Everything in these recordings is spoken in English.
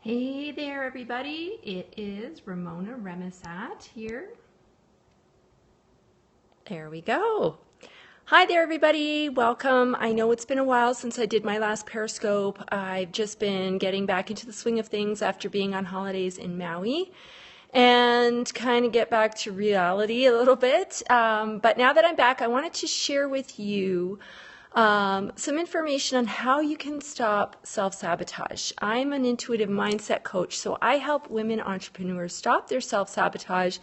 Hey there, everybody. It is Ramona Remisat here. There we go. Hi there, everybody. Welcome. I know it's been a while since I did my last Periscope. I've just been getting back into the swing of things after being on holidays in Maui and kind of get back to reality a little bit. But now that I'm back, I wanted to share with you some information on how you can stop self-sabotage. I'm an intuitive mindset coach, so I help women entrepreneurs stop their self-sabotage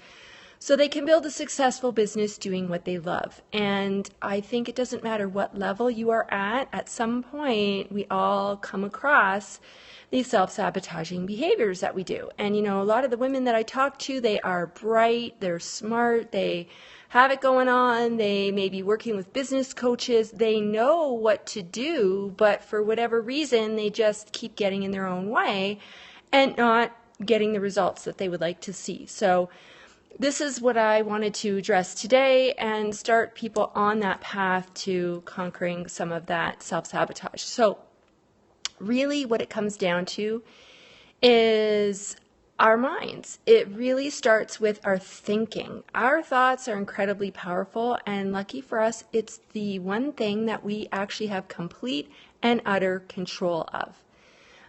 so they can build a successful business doing what they love. And I think it doesn't matter what level you are at some point, we all come across these self-sabotaging behaviors that we do. And a lot of the women that I talk to, they are bright, they're smart, they have it going on, they may be working with business coaches, they know what to do, but for whatever reason, they just keep getting in their own way and not getting the results that they would like to see. So this is what I wanted to address today and start people on that path to conquering some of that self-sabotage. So really what it comes down to is our minds. It really starts with our thinking. Our thoughts are incredibly powerful, and lucky for us, it's the one thing that we actually have complete and utter control of.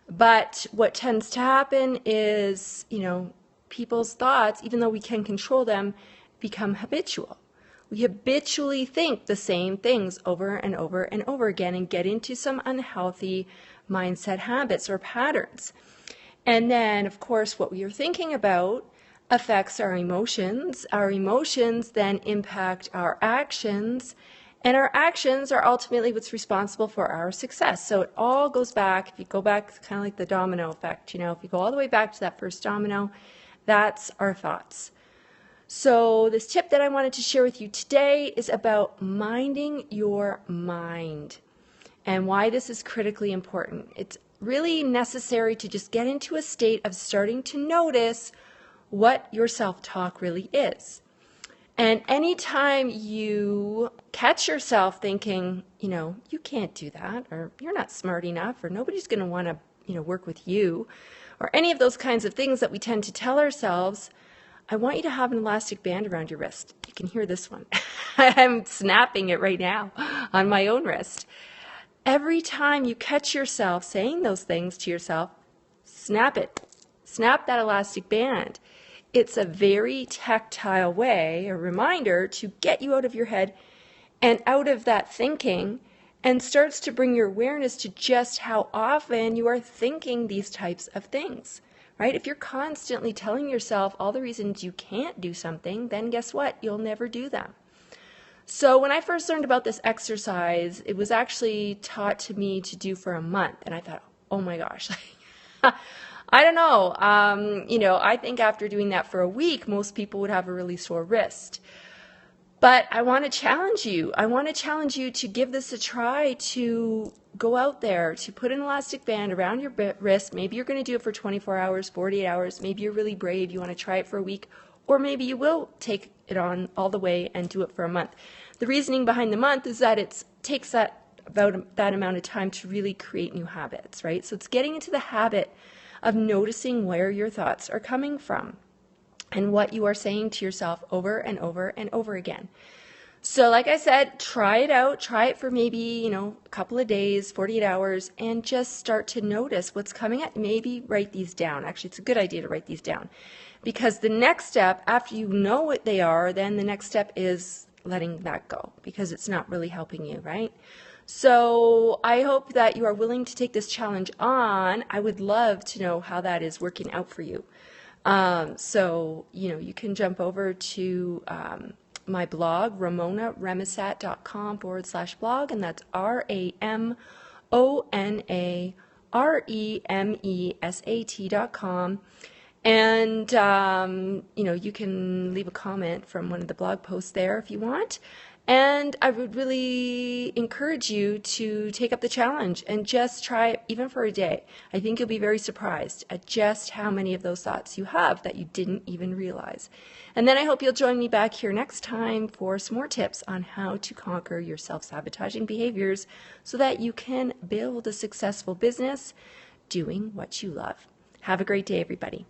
But what tends to happen is, people's thoughts, even though we can control them, become habitual. We habitually think the same things over and over and over again and get into some unhealthy mindset habits or patterns. And then, of course, what we are thinking about affects our emotions. Our emotions then impact our actions, and our actions are ultimately what's responsible for our success. So it all goes back. If you go back, it's kind of like the domino effect. If you go all the way back to that first domino, that's our thoughts. So this tip that I wanted to share with you today is about minding your mind and why this is critically important. It's really necessary to just get into a state of starting to notice what your self-talk really is. And anytime you catch yourself thinking, you can't do that, or you're not smart enough, or nobody's going to want to, work with you, or any of those kinds of things that we tend to tell ourselves, I want you to have an elastic band around your wrist. You can hear this one. I'm snapping it right now on my own wrist. Every time you catch yourself saying those things to yourself, snap it. Snap that elastic band. It's a very tactile way, a reminder to get you out of your head and out of that thinking, and starts to bring your awareness to just how often you are thinking these types of things, right? If you're constantly telling yourself all the reasons you can't do something, then guess what? You'll never do them. So when I first learned about this exercise, it was actually taught to me to do for a month. And I thought, oh my gosh, I don't know. I think after doing that for a week, most people would have a really sore wrist. But I want to challenge you. I want to challenge you to give this a try, to go out there, to put an elastic band around your wrist. Maybe you're going to do it for 24 hours, 48 hours. Maybe you're really brave. You want to try it for a week. Or maybe you will take it on all the way and do it for a month. The reasoning behind the month is that it takes about that amount of time to really create new habits, right? So it's getting into the habit of noticing where your thoughts are coming from and what you are saying to yourself over and over and over again. So like I said, try it out. Try it for maybe, a couple of days, 48 hours, and just start to notice what's coming up. Maybe write these down. Actually, it's a good idea to write these down, because the next step, after you know what they are, then the next step is letting that go, because it's not really helping you, right? So I hope that you are willing to take this challenge on. I would love to know how that is working out for you. So you can jump over to my blog, ramonaremisat.com/blog, and that's RamonaRemisat.com. And, you can leave a comment from one of the blog posts there if you want. And I would really encourage you to take up the challenge and just try it even for a day. I think you'll be very surprised at just how many of those thoughts you have that you didn't even realize. And then I hope you'll join me back here next time for some more tips on how to conquer your self-sabotaging behaviors so that you can build a successful business doing what you love. Have a great day, everybody.